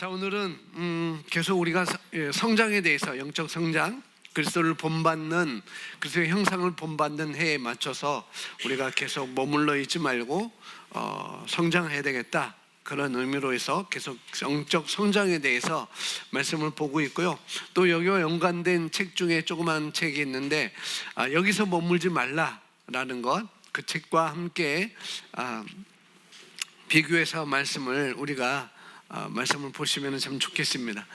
자, 오늘은 계속 우리가 성장에 대해서, 영적 성장, 그리스도를 본받는, 그리스도의 형상을 본받는 해에 맞춰서 우리가 계속 머물러 있지 말고 성장해야 되겠다, 그런 의미로 해서 계속 영적 성장에 대해서 말씀을 보고 있고요. 또 여기와 연관된 책 중에 조그만 책이 있는데, 여기서 머물지 말라라는 것, 그 책과 함께 비교해서 말씀을 보시면 참 좋겠습니다.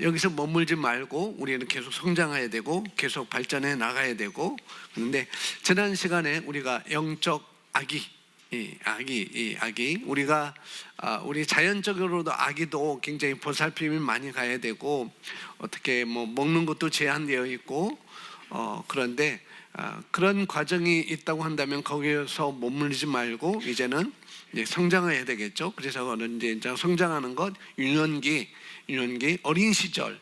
여기서 머물지 말고 우리는 계속 성장해야 되고 계속 발전해 나가야 되고, 그런데 지난 시간에 우리가 영적 아기, 우리가 우리 자연적으로도 아기도 굉장히 보살핌이 많이 가야 되고, 어떻게 먹는 것도 제한되어 있고, 그런데 그런 과정이 있다고 한다면 거기에서 머물지 말고 이제는 성장해야 되겠죠. 그래서 그는 이제 성장하는 것, 유년기, 어린 시절,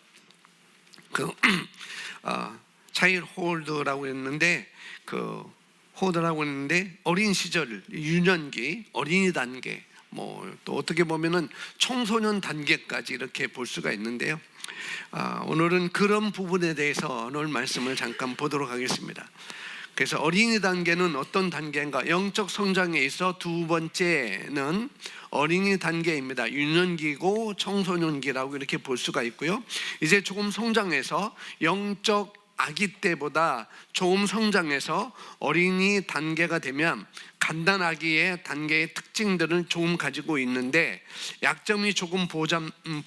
차일드 홀드라고 했는데, 어린 시절, 유년기, 어린이 단계, 또 어떻게 보면은 청소년 단계까지 이렇게 볼 수가 있는데요. 오늘은 그런 부분에 대해서 오늘 말씀을 잠깐 보도록 하겠습니다. 그래서 어린이 단계는 어떤 단계인가? 영적 성장에 있어 두 번째는 어린이 단계입니다. 유년기고 청소년기라고 이렇게 볼 수가 있고요. 이제 조금 성장해서 영적 아기 때보다 조금 성장해서 어린이 단계가 되면 갓난아기의 단계의 특징들을 조금 가지고 있는데, 약점이 조금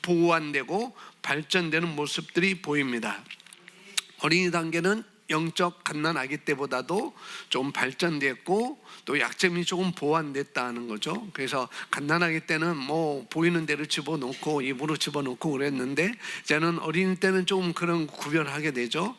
보완되고 발전되는 모습들이 보입니다. 어린이 단계는 영적 갓난아기 때보다도 좀 발전됐고 또 약점이 조금 보완됐다는 거죠. 그래서 갓난아기 때는 보이는 대로 집어넣고 입으로 집어넣고 그랬는데, 이제는 어린이 때는 좀 그런 구별을 하게 되죠.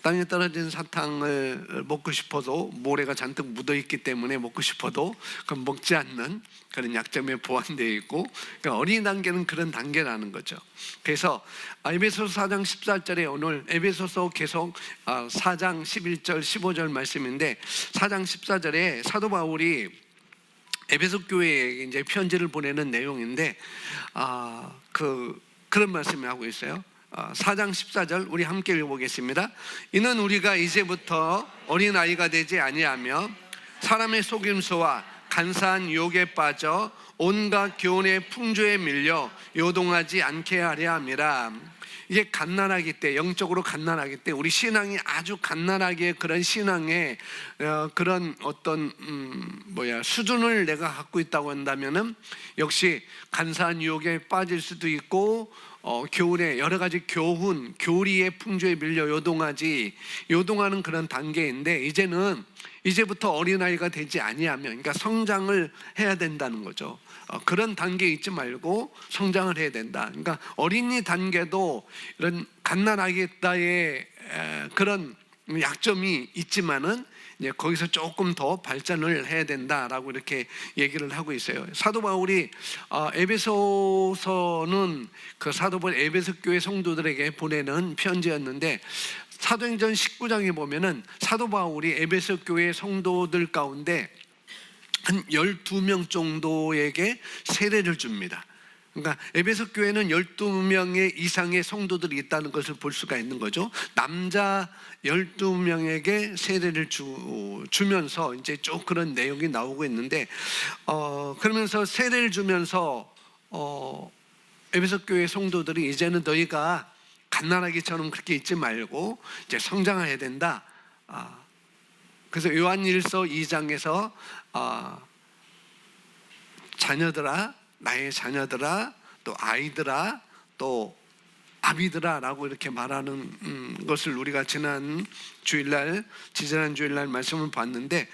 땅에 떨어진 사탕을 먹고 싶어도 모래가 잔뜩 묻어있기 때문에 먹고 싶어도 그건 먹지 않는 그런 약점에 보완되어 있고, 그러니까 어린이 단계는 그런 단계라는 거죠. 그래서 에베소서 4장 14절에, 오늘 에베소서 계속 4장 11절 15절 말씀인데, 4장 14절에 사도 바울이 에베소 교회에 이제 편지를 보내는 내용인데, 그런 말씀을 하고 있어요. 4장 14절 우리 함께 읽어보겠습니다. 이는 우리가 이제부터 어린아이가 되지 아니하며 사람의 속임수와 간사한 유혹에 빠져 온갖 교훈의 풍조에 밀려 요동하지 않게 하려 함이라. 이게 갓난아기 때, 영적으로 갓난아기 때, 우리 신앙이 아주 갓난아기의 그런 신앙의 그런 어떤 수준을 내가 갖고 있다고 한다면은, 역시 간사한 유혹에 빠질 수도 있고, 교훈의 여러 가지 교리의 풍조에 밀려 요동하는 그런 단계인데, 이제부터 어린아이가 되지 아니하면, 그러니까 성장을 해야 된다는 거죠. 그런 단계에 있지 말고 성장을 해야 된다. 그러니까 어린이 단계도 이런 갓난아기 때의 그런 약점이 있지만은 이제 거기서 조금 더 발전을 해야 된다라고 이렇게 얘기를 하고 있어요. 사도 바울이 에베소서는 그 사도 바울 에베소 교회 성도들에게 보내는 편지였는데, 사도행전 19장에 보면은 사도 바울이 에베소 교회 성도들 가운데 한 12명 정도에게 세례를 줍니다. 그러니까 에베소 교회는 12명의 이상의 성도들이 있다는 것을 볼 수가 있는 거죠. 남자 12명에게 세례를 주면서 이제 쭉 그런 내용이 나오고 있는데, 그러면서 세례를 주면서 에베소 교회 성도들이, 이제는 너희가 갓난아기처럼 그렇게 있지 말고 이제 성장해야 된다. 그래서 요한일서 2장에서 자녀들아, 나의 자녀들아, 또 아이들아, 또 아비들아 라고 이렇게 말하는 것을 우리가 지지난 주일날 말씀을 봤는데,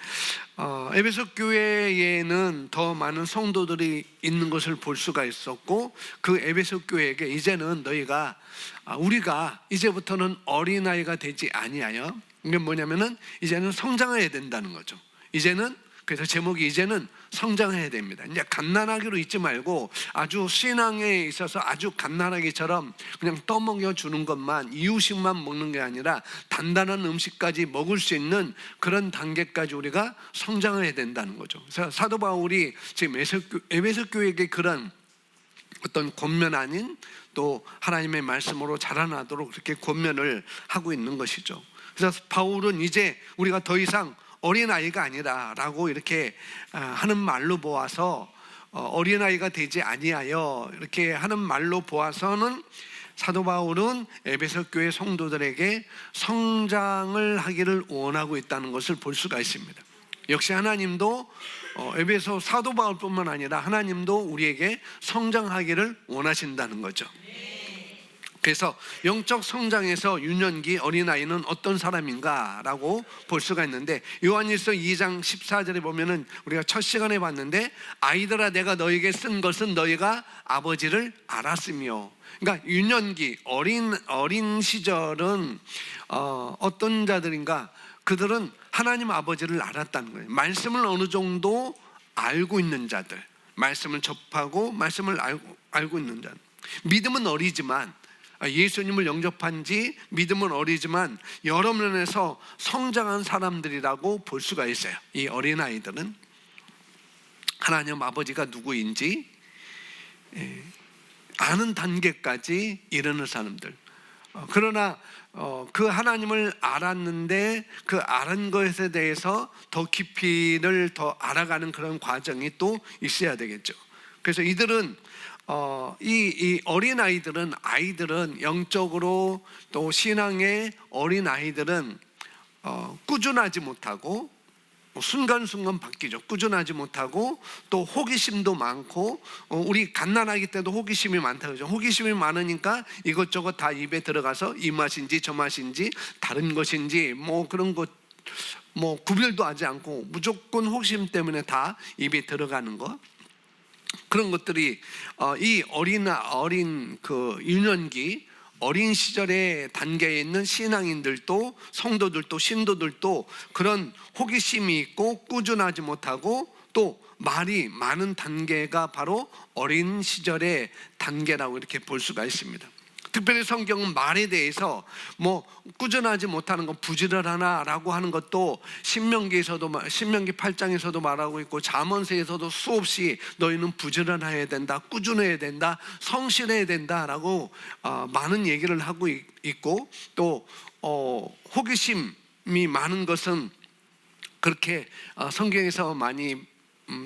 에베소 교회에는 더 많은 성도들이 있는 것을 볼 수가 있었고, 그 에베소 교회에게 이제는 우리가 이제부터는 어린아이가 되지 아니하여, 이게 뭐냐면은 이제는 성장해야 된다는 거죠. 그래서 제목이 이제는 성장해야 됩니다. 이제 갓난아기로 있지 말고 아주 신앙에 있어서 아주 갓난아기처럼 그냥 떠먹여 주는 것만, 이유식만 먹는 게 아니라 단단한 음식까지 먹을 수 있는 그런 단계까지 우리가 성장해야 된다는 거죠. 그래서 사도 바울이 지금 에베소 교회에게 그런 어떤 권면 아닌 또 하나님의 말씀으로 자라나도록 그렇게 권면을 하고 있는 것이죠. 그래서 바울은 이제 우리가 더 이상 어린아이가 아니라라고 이렇게 하는 말로 보아서 어린아이가 되지 아니하여 이렇게 하는 말로 보아서는 사도 바울은 에베소 교회 성도들에게 성장을 하기를 원하고 있다는 것을 볼 수가 있습니다. 역시 하나님도 에베소 사도 바울뿐만 아니라 하나님도 우리에게 성장하기를 원하신다는 거죠. 그래서 영적 성장에서 유년기 어린아이는 어떤 사람인가라고 볼 수가 있는데, 요한일서 2장 14절에 보면은 우리가 첫 시간에 봤는데, 아이들아 내가 너에게 쓴 것은 너희가 아버지를 알았으며, 그러니까 유년기 어린 시절은 어떤 자들인가, 그들은 하나님 아버지를 알았다는 거예요. 말씀을 어느 정도 알고 있는 자들, 말씀을 접하고 말씀을 알고 있는 자들. 믿음은 어리지만, 예수님을 영접한 지 믿음은 어리지만 여러 면에서 성장한 사람들이라고 볼 수가 있어요. 이 어린아이들은 하나님 아버지가 누구인지 아는 단계까지 이르는 사람들. 그러나 그 하나님을 알았는데 그 아는 것에 대해서 더 깊이를 더 알아가는 그런 과정이 또 있어야 되겠죠. 그래서 이들은 이 어린아이들은, 아이들은 영적으로 또 신앙의 어린아이들은 꾸준하지 못하고 순간순간 바뀌죠. 꾸준하지 못하고 또 호기심도 많고, 우리 갓난아기 때도 호기심이 많다 그러죠. 호기심이 많으니까 이것저것 다 입에 들어가서 이 맛인지 저 맛인지 다른 것인지 뭐 그런 것 뭐 구별도 하지 않고 무조건 호기심 때문에 다 입에 들어가는 것, 그런 것들이 이 어린 그 유년기 어린 시절의 단계에 있는 신앙인들도 성도들도 신도들도 그런 호기심이 있고 꾸준하지 못하고 또 말이 많은 단계가 바로 어린 시절의 단계라고 이렇게 볼 수가 있습니다. 특별히 성경은 말에 대해서 뭐 꾸준하지 못하는 건 부지런하나라고 하는 것도 신명기 8장에서도 말하고 있고, 잠언서에서도 수없이 너희는 부지런해야 된다, 꾸준해야 된다, 성실해야 된다라고 많은 얘기를 하고 있고, 또 호기심이 많은 것은 그렇게 성경에서 많이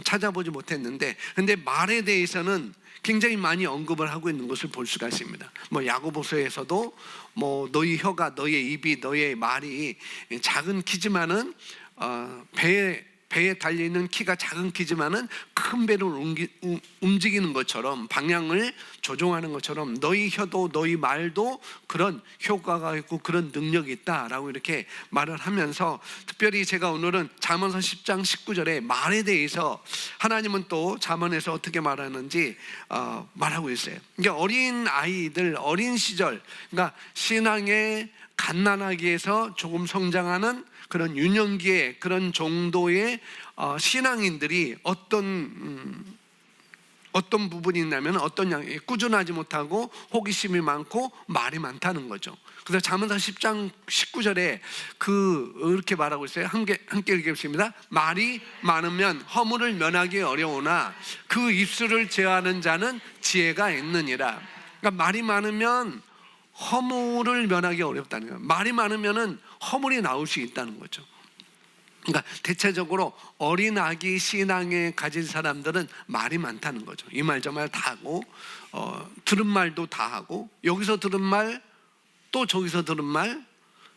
찾아보지 못했는데, 근데 말에 대해서는 굉장히 많이 언급을 하고 있는 것을 볼 수가 있습니다. 뭐 야고보서에서도 뭐 너희 혀가, 너의 입이, 너의 말이 작은 키지만은 배에 달려있는 키가 작은 키지만은 큰 배를 움직이는 것처럼, 방향을 조종하는 것처럼 너희 혀도 너희 말도 그런 효과가 있고 그런 능력이 있다라고 이렇게 말을 하면서, 특별히 제가 오늘은 잠언서 10장 19절에 말에 대해서 하나님은 또 잠언에서 어떻게 말하는지 말하고 있어요. 그러니까 어린 아이들, 어린 시절, 그러니까 신앙의 갓난아기에서 조금 성장하는 그런 유년기의 그런 정도의 신앙인들이 어떤 부분이 있냐면, 꾸준하지 못하고 호기심이 많고 말이 많다는 거죠. 그래서 잠언서 10장 19절에 이렇게 말하고 있어요. 함께 읽겠습니다. 말이 많으면 허물을 면하기 어려우나 그 입술을 제어하는 자는 지혜가 있느니라. 그러니까 말이 많으면 허물을 면하기 어렵다는 거예요. 말이 많으면은 허물이 나올 수 있다는 거죠. 그러니까 대체적으로 어린 아기 신앙에 가진 사람들은 말이 많다는 거죠. 이 말 저 말 다 하고 들은 말도 다 하고, 여기서 들은 말 또 저기서 들은 말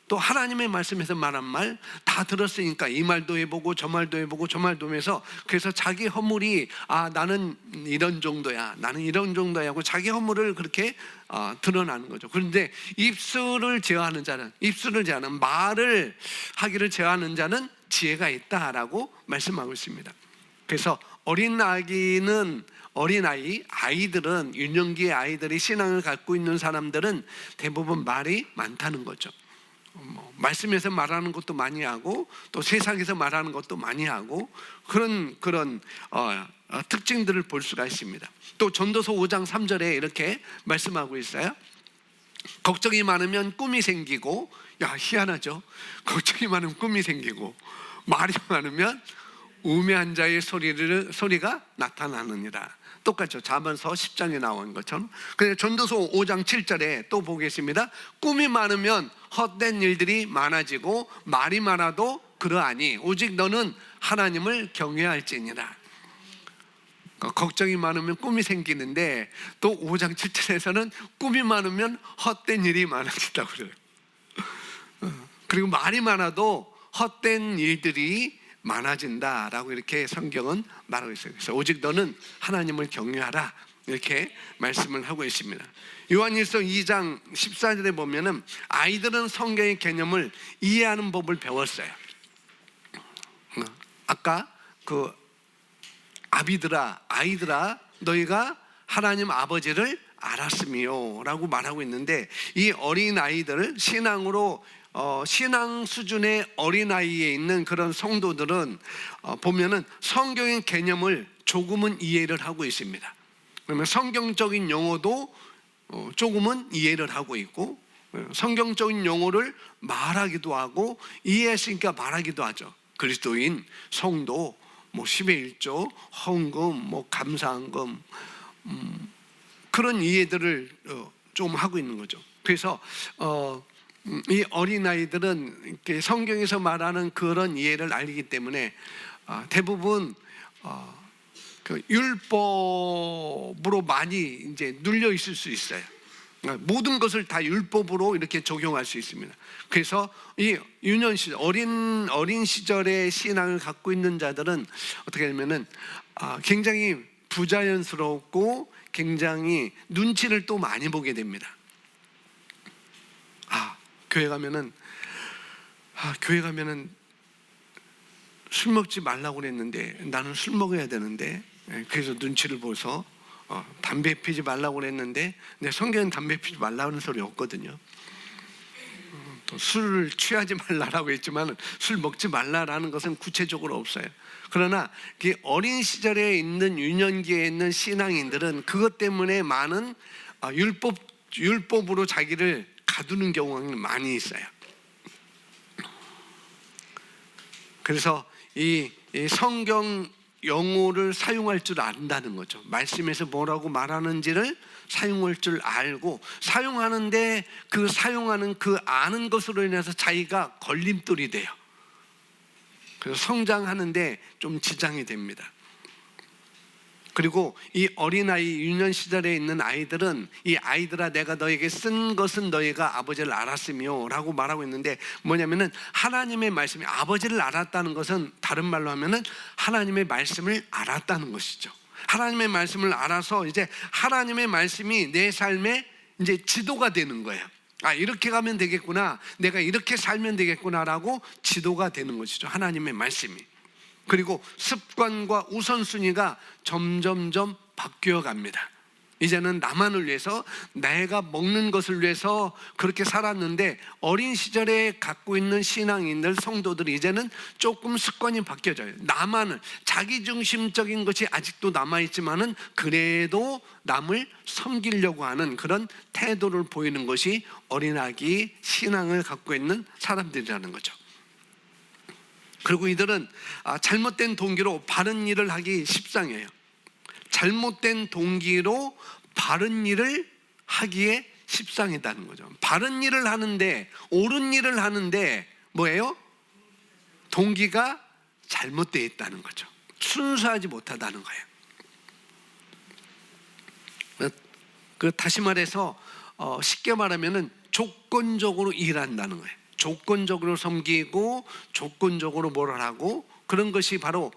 또 하나님의 말씀에서 말한 말 다 들었으니까 이 말도 해보고 저 말도 해보고 저 말도 하면서, 그래서 자기 허물이 나는 이런 정도야, 나는 이런 정도야 하고 자기 허물을 그렇게 드러나는 거죠. 그런데 입술을 제어하는 자는, 말을 하기를 제어하는 자는 지혜가 있다라고 말씀하고 있습니다. 그래서 아이들은, 유년기의 아이들이 신앙을 갖고 있는 사람들은 대부분 말이 많다는 거죠. 말씀에서 말하는 것도 많이 하고 또 세상에서 말하는 것도 많이 하고, 그런 특징들을 볼 수가 있습니다. 또 전도서 5장 3절에 이렇게 말씀하고 있어요. 걱정이 많으면 꿈이 생기고, 희한하죠. 걱정이 많으면 꿈이 생기고, 말이 많으면 우매한 자의 소리가 나타나느니라. 똑같죠. 잠언서 10장에 나온 것처럼. 그래서 전도서 5장 7절에 또 보겠습니다. 꿈이 많으면 헛된 일들이 많아지고 말이 많아도 그러하니 오직 너는 하나님을 경외할지니라. 걱정이 많으면 꿈이 생기는데 또 5장 7절에서는 꿈이 많으면 헛된 일이 많아진다고 그래요. 그리고 말이 많아도 헛된 일들이 많아진다라고 이렇게 성경은 말하고 있어요. 그래서 오직 너는 하나님을 경외하라 이렇게 말씀을 하고 있습니다. 요한일서 2장 14절에 보면은 아이들은 성경의 개념을 이해하는 법을 배웠어요. 아까 그 아이들아 너희가 하나님 아버지를 알았으며 라고 말하고 있는데, 이 어린 아이들 신앙으로 신앙 수준의 어린아이에 있는 그런 성도들은 보면은 성경의 개념을 조금은 이해를 하고 있습니다. 그러면 성경적인 용어도 조금은 이해를 하고 있고, 성경적인 용어를 말하기도 하고 이해했으니까 말하기도 하죠. 그리스도인, 성도, 뭐 10의 1조, 헌금, 뭐 감사헌금, 그런 이해들을 좀 하고 있는 거죠. 그래서 이 어린아이들은 이렇게 성경에서 말하는 그런 이해를 알기 때문에 대부분 그 율법으로 많이 이제 눌려 있을 수 있어요. 모든 것을 다 율법으로 이렇게 적용할 수 있습니다. 그래서 이 유년 시절, 어린 시절의 신앙을 갖고 있는 자들은 어떻게 하냐면은 굉장히 부자연스럽고 굉장히 눈치를 또 많이 보게 됩니다. 교회 가면은 술 먹지 말라고 그랬는데 나는 술 먹어야 되는데, 그래서 눈치를 보서 담배 피지 말라고 그랬는데 내 성경은 담배 피지 말라는 소리 없거든요. 또 술을 취하지 말라라고 했지만 술 먹지 말라라는 것은 구체적으로 없어요. 그러나 어린 시절에 있는 유년기에 있는 신앙인들은 그것 때문에 많은 율법으로 자기를 가두는 경우가 많이 있어요. 그래서 이 성경 용어를 사용할 줄 안다는 거죠. 말씀에서 뭐라고 말하는지를 사용할 줄 알고, 사용하는데 그 사용하는 그 아는 것으로 인해서 자기가 걸림돌이 돼요. 그래서 성장하는데 좀 지장이 됩니다. 그리고 이 어린아이 유년 시절에 있는 아이들은 이 아이들아 내가 너에게 쓴 것은 너희가 아버지를 알았으며 라고 말하고 있는데, 뭐냐면은 하나님의 말씀이, 아버지를 알았다는 것은 다른 말로 하면은 하나님의 말씀을 알았다는 것이죠. 하나님의 말씀을 알아서 이제 하나님의 말씀이 내 삶에 이제 지도가 되는 거예요. 이렇게 가면 되겠구나, 내가 이렇게 살면 되겠구나라고 지도가 되는 것이죠, 하나님의 말씀이. 그리고 습관과 우선순위가 점점점 바뀌어 갑니다. 이제는 나만을 위해서, 내가 먹는 것을 위해서 그렇게 살았는데, 어린 시절에 갖고 있는 신앙인들, 성도들이 이제는 조금 습관이 바뀌어져요. 나만을, 자기중심적인 것이 아직도 남아있지만은 그래도 남을 섬기려고 하는 그런 태도를 보이는 것이 어린아기 신앙을 갖고 있는 사람들이라는 거죠. 그리고 이들은 잘못된 동기로 바른 일을 하기 십상이에요. 잘못된 동기로 바른 일을 하기에 십상이다는 거죠. 바른 일을 하는데, 옳은 일을 하는데 뭐예요? 동기가 잘못되어 있다는 거죠. 순수하지 못하다는 거예요. 다시 말해서 쉽게 말하면은 조건적으로 일한다는 거예요. 조건적으로 섬기고 조건적으로 뭐를 하고, 그런 것이 바로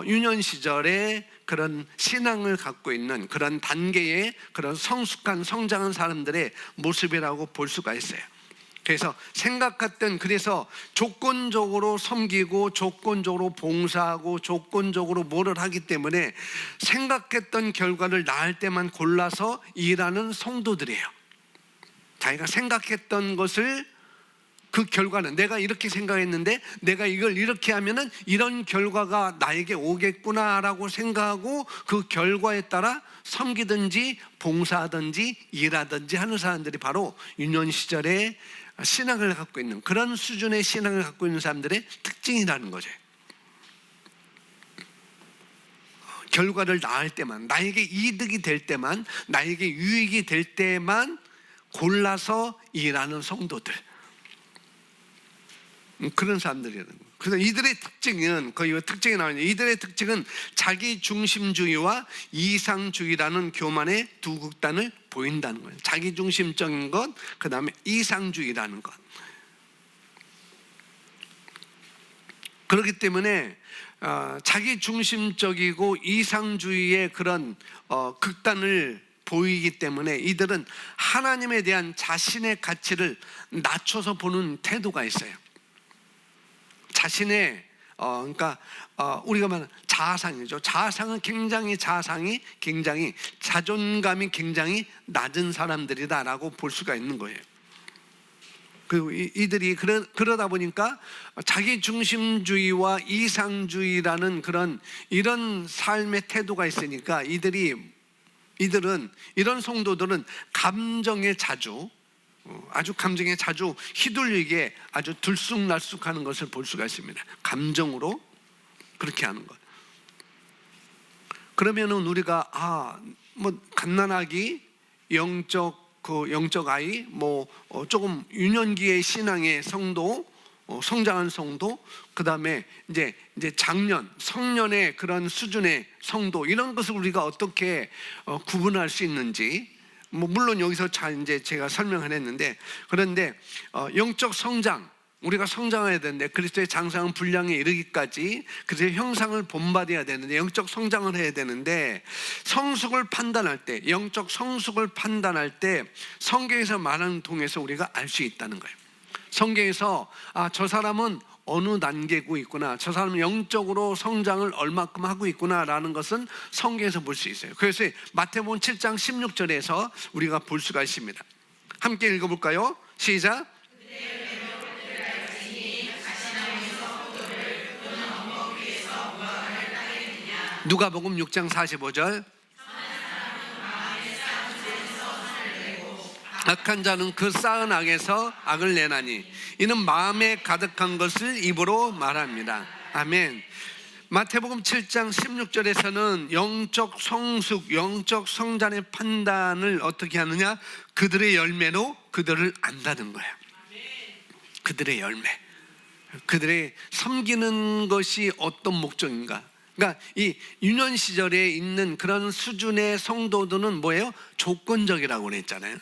유년 시절에 그런 신앙을 갖고 있는 그런 단계의 그런 성숙한 성장한 사람들의 모습이라고 볼 수가 있어요. 그래서 그래서 조건적으로 섬기고 조건적으로 봉사하고 조건적으로 뭐를 하기 때문에 생각했던 결과를 낳을 때만 골라서 일하는 성도들이에요. 자기가 생각했던 것을, 그 결과는 내가 이렇게 생각했는데 내가 이걸 이렇게 하면은 이런 결과가 나에게 오겠구나라고 생각하고 그 결과에 따라 섬기든지 봉사하든지 일하든지 하는 사람들이 바로 유년 시절에 신앙을 갖고 있는, 그런 수준의 신앙을 갖고 있는 사람들의 특징이라는 거죠. 결과를 낳을 때만, 나에게 이득이 될 때만, 나에게 유익이 될 때만 골라서 일하는 성도들, 그런 사람들이라는 거예요. 그래서 이들의 특징은, 거의 특징이 나오는데, 이들의 특징은 자기 중심주의와 이상주의라는 교만의 두 극단을 보인다는 거예요. 자기 중심적인 것, 그 다음에 이상주의라는 것. 그렇기 때문에 자기 중심적이고 이상주의의 그런 극단을 보이기 때문에 이들은 하나님에 대한 자신의 가치를 낮춰서 보는 태도가 있어요. 자신의 그러니까 우리가 말하는 자아상이죠. 자아상은 자아상이 굉장히 자존감이 굉장히 낮은 사람들이다라고 볼 수가 있는 거예요. 그리고 이들이 그러다 보니까 자기 중심주의와 이상주의라는 이런 삶의 태도가 있으니까 이들은 이런 성도들은 아주 감정에 자주 휘둘리게 아주 들쑥날쑥하는 것을 볼 수가 있습니다. 감정으로 그렇게 하는 것. 그러면은 우리가 갓난아기, 영적 아이, 조금 유년기의 신앙의 성도, 성장한 성도, 그 다음에 이제 성년의 그런 수준의 성도, 이런 것을 우리가 어떻게 구분할 수 있는지, 물론 여기서 이제 제가 설명을 했는데, 그런데 영적 성장, 우리가 성장해야 되는데, 그리스도의 장성한 분량에 이르기까지 그리스도의 형상을 본받아야 되는데, 영적 성장을 해야 되는데, 영적 성숙을 판단할 때 성경에서 말하는 통해서 우리가 알 수 있다는 거예요. 성경에서 저 사람은 어느 단계고 있구나, 저 사람은 영적으로 성장을 얼마큼 하고 있구나라는 것은 성경에서 볼 수 있어요. 그래서 마태복음 7장 16절에서 우리가 볼 수가 있습니다. 함께 읽어볼까요? 시작. 누가복음 6장 45절. 악한 자는 그 쌓은 악에서 악을 내나니 이는 마음에 가득한 것을 입으로 말합니다. 아멘. 마태복음 7장 16절에서는 영적 성숙, 영적 성장의 판단을 어떻게 하느냐? 그들의 열매로 그들을 안다는 거예요. 그들의 열매, 그들의 섬기는 것이 어떤 목적인가? 그러니까 이 유년 시절에 있는 그런 수준의 성도들은 뭐예요? 조건적이라고 그랬잖아요.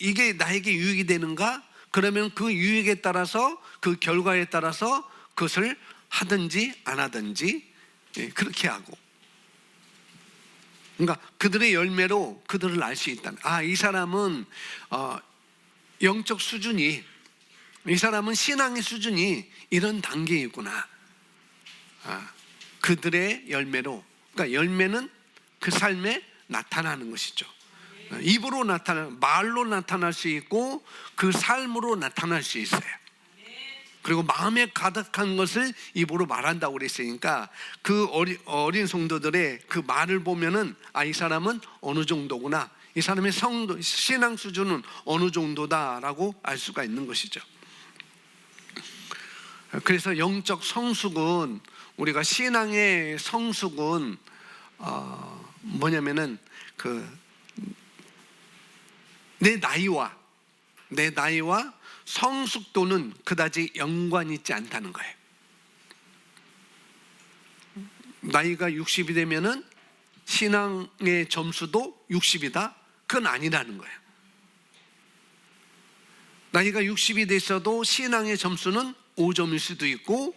이게 나에게 유익이 되는가? 그러면 그 유익에 따라서, 그 결과에 따라서 그것을 하든지 안 하든지 그렇게 하고, 그러니까 그들의 열매로 그들을 알 수 있다. 이 사람은 영적 수준이, 이 사람은 신앙의 수준이 이런 단계에 있구나. 그들의 열매로, 그러니까 열매는 그 삶에 나타나는 것이죠. 입으로 말로 나타날 수 있고 그 삶으로 나타날 수 있어요. 그리고 마음에 가득한 것을 입으로 말한다고 그랬으니까 그 어린 성도들의 그 말을 보면은 이 사람은 어느 정도구나, 이 사람의 신앙 수준은 어느 정도다라고 알 수가 있는 것이죠. 그래서 영적 성숙은, 우리가 신앙의 성숙은 뭐냐면은 내 나이와 성숙도는 그다지 연관이 있지 않다는 거예요. 나이가 60이 되면은 신앙의 점수도 60이다? 그건 아니라는 거예요. 나이가 60이 됐어도 신앙의 점수는 5점일 수도 있고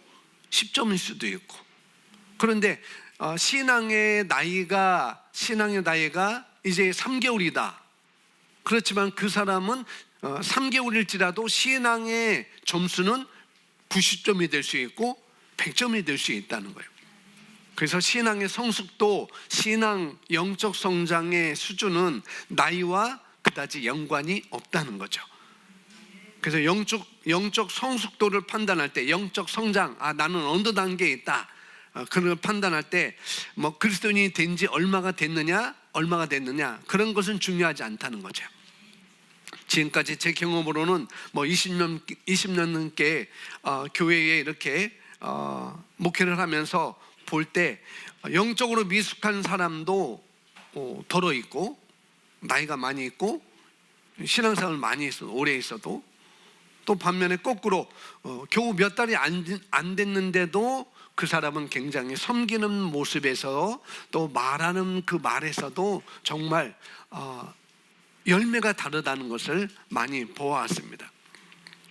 10점일 수도 있고. 그런데 신앙의 나이가 이제 3개월이다. 그렇지만 그 사람은 3개월일지라도 신앙의 점수는 90점이 될 수 있고 100점이 될 수 있다는 거예요. 그래서 신앙의 성숙도, 신앙 영적 성장의 수준은 나이와 그다지 연관이 없다는 거죠. 그래서 영적 성숙도를 판단할 때, 영적 성장, 나는 어느 단계에 있다, 그걸 판단할 때 그리스도인이 된 지 얼마가 됐느냐 그런 것은 중요하지 않다는 거죠. 지금까지 제 경험으로는 20년 넘게 교회에 이렇게 목회를 하면서 볼 때 영적으로 미숙한 사람도 덜어 있고 나이가 많이 있고 신앙생활을 많이 있어 오래 있어도, 또 반면에 거꾸로 겨우 몇 달이 안 됐는데도 그 사람은 굉장히 섬기는 모습에서 또 말하는 그 말에서도 정말 열매가 다르다는 것을 많이 보아왔습니다.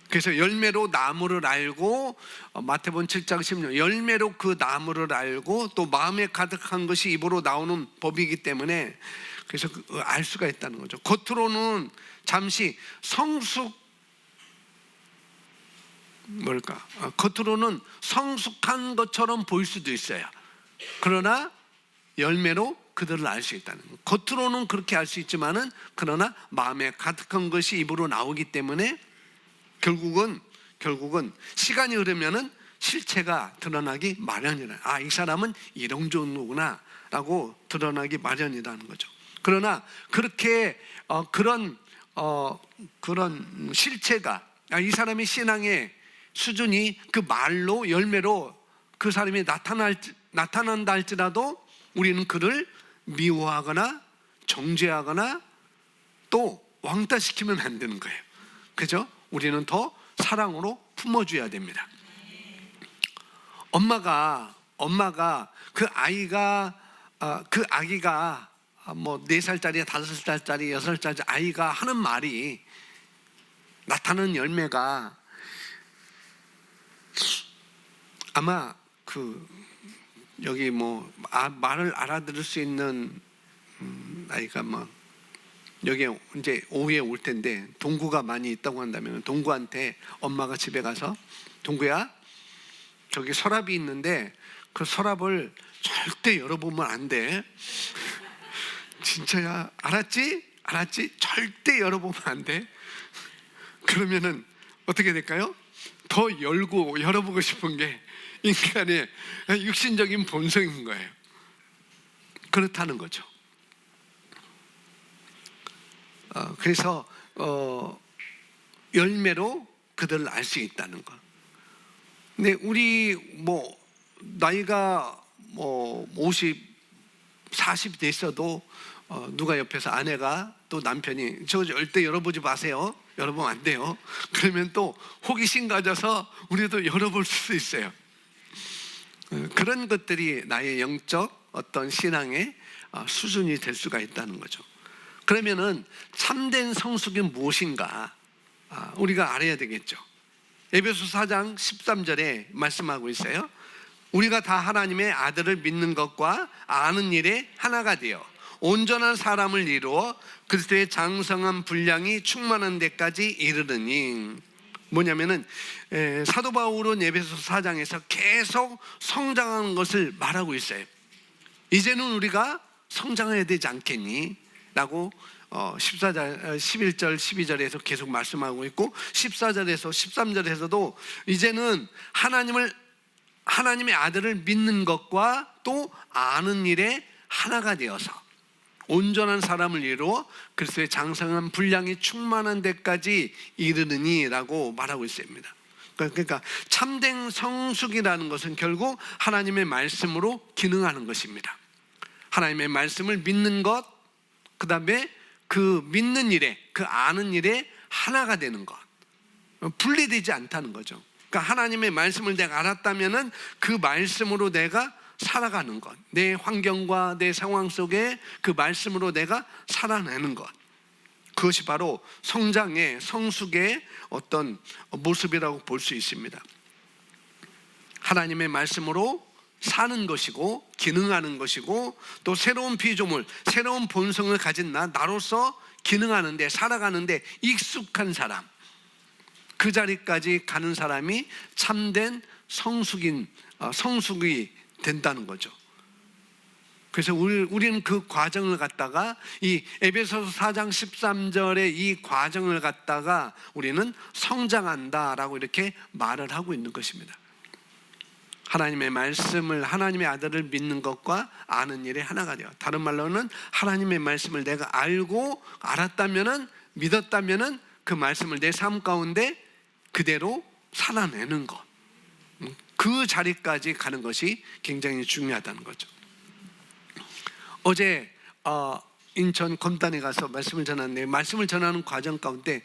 그래서 열매로 나무를 알고, 마태복음 7장 16, 열매로 그 나무를 알고 또 마음에 가득한 것이 입으로 나오는 법이기 때문에 그래서 알 수가 있다는 거죠. 겉으로는 잠시 겉으로는 성숙한 것처럼 보일 수도 있어요. 그러나 열매로 그들을 알 수 있다는 거예요. 겉으로는 그렇게 알 수 있지만은 그러나 마음에 가득한 것이 입으로 나오기 때문에 결국은 시간이 흐르면은 실체가 드러나기 마련이라. 이 사람은 이런 종류구나 라고 드러나기 마련이라는 거죠. 그러나 그렇게 그런 실체가, 이 사람의 신앙의 수준이 그 말로 열매로 그 사람이 나타난다 할지라도 우리는 그를 미워하거나 정죄하거나 또 왕따시키면 안 되는 거예요. 그죠? 우리는 더 사랑으로 품어줘야 됩니다. 엄마가 그 아기가 뭐 4살짜리, 5살짜리, 6살짜리 아이가 하는 말이, 나타나는 열매가 아마 여기 말을 알아들을 수 있는 아이가 여기 이제 오후에 올 텐데 동구가 많이 있다고 한다면 동구한테 엄마가 집에 가서, 동구야, 저기 서랍이 있는데 그 서랍을 절대 열어보면 안 돼. 진짜야, 알았지? 절대 열어보면 안 돼. 그러면은 어떻게 될까요? 더 열어보고 싶은 게 인간의 육신적인 본성인 거예요. 그렇다는 거죠. 그래서 열매로 그들을 알 수 있다는 것. 근데 우리 나이가 50, 40 됐어도 누가 옆에서 아내가 또 남편이 저 절대 열어보지 마세요, 열어보면 안 돼요, 그러면 또 호기심 가져서 우리도 열어볼 수도 있어요. 그런 것들이 나의 영적 어떤 신앙의 수준이 될 수가 있다는 거죠. 그러면은 참된 성숙이 무엇인가 우리가 알아야 되겠죠. 에베소 4장 13절에 말씀하고 있어요. 우리가 다 하나님의 아들을 믿는 것과 아는 일에 하나가 되어 온전한 사람을 이루어 그리스도의 장성한 분량이 충만한 데까지 이르르니. 뭐냐면은 사도 바울은 에베소 4장에서 계속 성장하는 것을 말하고 있어요. 이제는 우리가 성장해야 되지 않겠니? 라고 11절 12절에서 계속 말씀하고 있고, 14절에서 13절에서도 이제는 하나님의 아들을 믿는 것과 또 아는 일에 하나가 되어서 온전한 사람을 이루어 그리스도의 장성한 분량이 충만한 데까지 이르느니 라고 말하고 있습니다. 그러니까 참된 성숙이라는 것은 결국 하나님의 말씀으로 기능하는 것입니다. 하나님의 말씀을 믿는 것, 그 다음에 그 믿는 일에, 그 아는 일에 하나가 되는 것, 분리되지 않다는 거죠. 그러니까 하나님의 말씀을 내가 알았다면은 그 말씀으로 내가 살아가는 것, 내 환경과 내 상황 속에 그 말씀으로 내가 살아내는 것, 그것이 바로 성장의, 성숙의 어떤 모습이라고 볼 수 있습니다. 하나님의 말씀으로 사는 것이고 기능하는 것이고, 또 새로운 피조물, 새로운 본성을 가진 나로서 기능하는데, 살아가는데 익숙한 사람, 그 자리까지 가는 사람이 참된 성숙이 된다는 거죠. 그래서 우리는 그 과정을 갖다가 이 에베소서 4장 13절의 이 과정을 갖다가 우리는 성장한다라고 이렇게 말을 하고 있는 것입니다. 하나님의 말씀을, 하나님의 아들을 믿는 것과 아는 일에 하나가 되어, 다른 말로는 하나님의 말씀을 내가 알았다면은, 믿었다면은 그 말씀을 내 삶 가운데 그대로 살아내는 것, 그 자리까지 가는 것이 굉장히 중요하다는 거죠. 어제 인천 검단에 가서 말씀을 전하는데, 말씀을 전하는 과정 가운데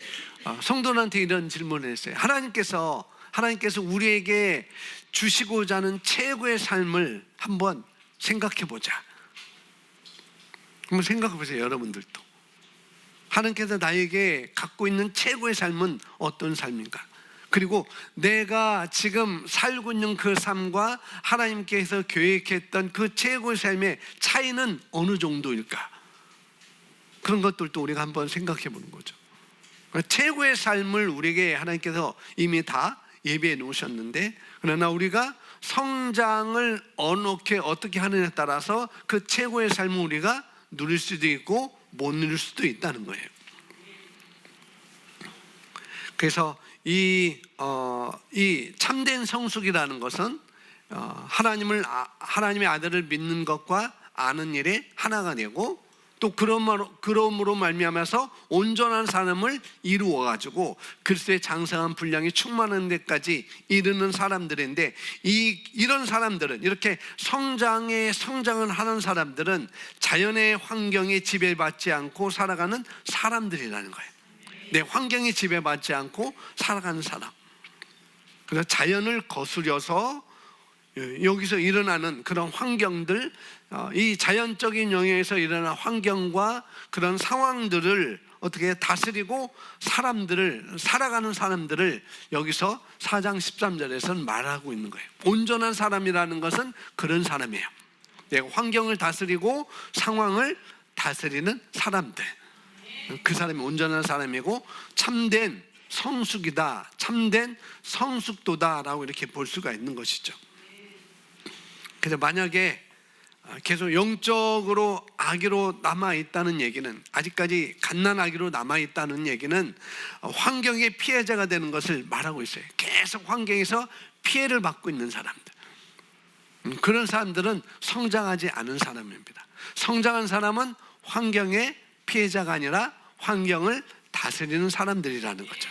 성도들한테 이런 질문을 했어요. 하나님께서 우리에게 주시고자 하는 최고의 삶을 한번 생각해 보자. 한번 생각해 보세요. 여러분들도 하나님께서 나에게 갖고 있는 최고의 삶은 어떤 삶인가? 그리고 내가 지금 살고 있는 그 삶과 하나님께서 계획했던 그 최고의 삶의 차이는 어느 정도일까? 그런 것들도 우리가 한번 생각해 보는 거죠. 최고의 삶을 우리에게 하나님께서 이미 다 예비해 놓으셨는데, 그러나 우리가 성장을 어떻게 하느냐에 따라서 그 최고의 삶을 우리가 누릴 수도 있고 못 누릴 수도 있다는 거예요. 그래서 이 참된 성숙이라는 것은 하나님의 아들을 믿는 것과 아는 일에 하나가 되고, 또 그러므로 말미암아서 온전한 삶을 이루어 가지고 그리스도의 장성한 분량이 충만한 데까지 이르는 사람들인데, 이런 사람들은, 이렇게 성장을 하는 사람들은 자연의 환경에 지배받지 않고 살아가는 사람들이라는 거예요. 내 환경에 지배받지 않고 살아가는 사람. 그래서 자연을 거스려서 여기서 일어나는 그런 환경들, 이 자연적인 영역에서 일어나는 환경과 그런 상황들을 어떻게 다스리고 살아가는 사람들을 여기서 4장 13절에서는 말하고 있는 거예요. 온전한 사람이라는 것은 그런 사람이에요. 내가 환경을 다스리고 상황을 다스리는 사람들, 그 사람이 온전한 사람이고 참된 성숙이다, 참된 성숙도다라고 이렇게 볼 수가 있는 것이죠. 그래서 만약에 계속 영적으로 아기로 남아있다는 얘기는, 아직까지 갓난아기로 남아있다는 얘기는 환경의 피해자가 되는 것을 말하고 있어요. 계속 환경에서 피해를 받고 있는 사람들, 그런 사람들은 성장하지 않은 사람입니다. 성장한 사람은 환경의 피해자가 아니라 환경을 다스리는 사람들이라는 거죠.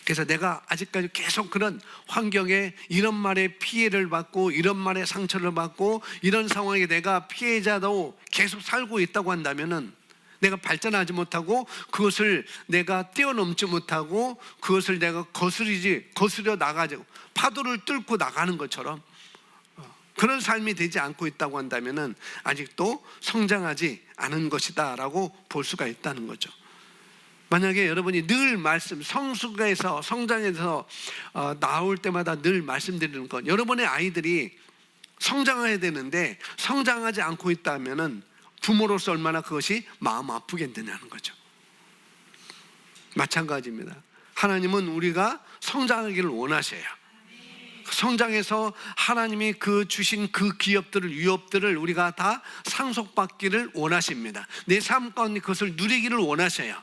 그래서 내가 아직까지 계속 그런 환경에 이런 말에 피해를 받고 이런 말에 상처를 받고 이런 상황에 내가 피해자도 계속 살고 있다고 한다면은, 내가 발전하지 못하고 그것을 내가 뛰어넘지 못하고 그것을 내가 거스려 나가지고 파도를 뚫고 나가는 것처럼 그런 삶이 되지 않고 있다고 한다면은 아직도 성장하지 않은 것이다 라고 볼 수가 있다는 거죠. 만약에 여러분이 늘 성숙에서 성장해서 나올 때마다 늘 말씀드리는 건, 여러분의 아이들이 성장해야 되는데 성장하지 않고 있다면은 부모로서 얼마나 그것이 마음 아프겠느냐는 거죠. 마찬가지입니다. 하나님은 우리가 성장하기를 원하셔요. 성장해서 하나님이 주신 그 유업들을 우리가 다 상속받기를 원하십니다. 내 삶 가운데 그것을 누리기를 원하셔요.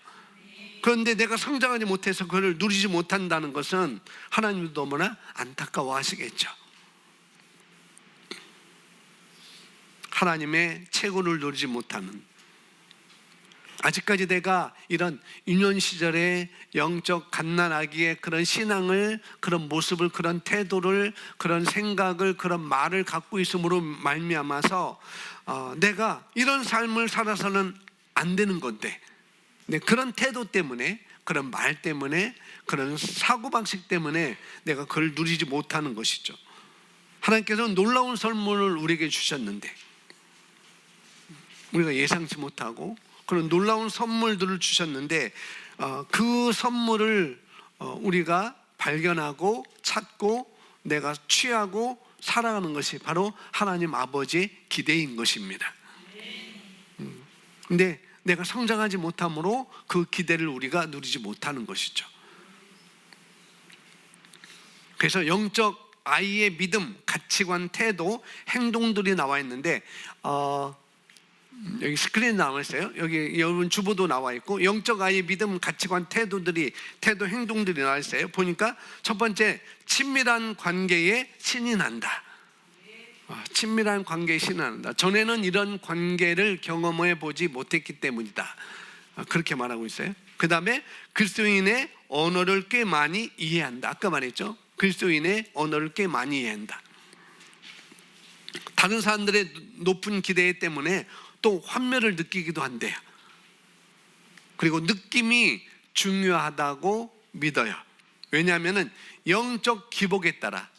그런데 내가 성장하지 못해서 그걸 누리지 못한다는 것은 하나님도 너무나 안타까워하시겠죠. 하나님의 최고를 누리지 못하는, 아직까지 내가 이런 유년 시절의 영적 갓난아기의 그런 신앙을, 그런 모습을, 그런 태도를, 그런 생각을, 그런 말을 갖고 있음으로 말미암아서 내가 이런 삶을 살아서는 안 되는 건데, 그런 태도 때문에, 그런 말 때문에, 그런 사고방식 때문에 내가 그걸 누리지 못하는 것이죠. 하나님께서는 놀라운 선물을 우리에게 주셨는데 우리가 예상치 못하고 그런 놀라운 선물들을 주셨는데 그 선물을 우리가 발견하고 찾고 내가 취하고 살아가는 것이 바로 하나님 아버지의 기대인 것입니다. 근데 내가 성장하지 못함으로 그 기대를 우리가 누리지 못하는 것이죠. 그래서 영적 아이의 믿음, 가치관, 태도, 행동들이 나와 있는데 여기 스크린에 나와 있어요. 여기 여러분 주보도 나와 있고, 영적 아이의 믿음, 가치관, 태도, 행동들이 나와 있어요. 보니까 첫 번째, 친밀한 관계에 신이 난다. 친밀한 관계에 신이 난다. 전에는 이런 관계를 경험해 보지 못했기 때문이다. 그렇게 말하고 있어요. 그 다음에 그리스도인의 언어를 꽤 많이 이해한다. 아까 말했죠. 그리스도인의 언어를 꽤 많이 이해한다. 다른 사람들의 높은 기대 때문에 또 환멸을 느끼기도 한대요. 그리고 느낌이 중요하다고 믿어요. 왜냐하면 영적 기복에 따라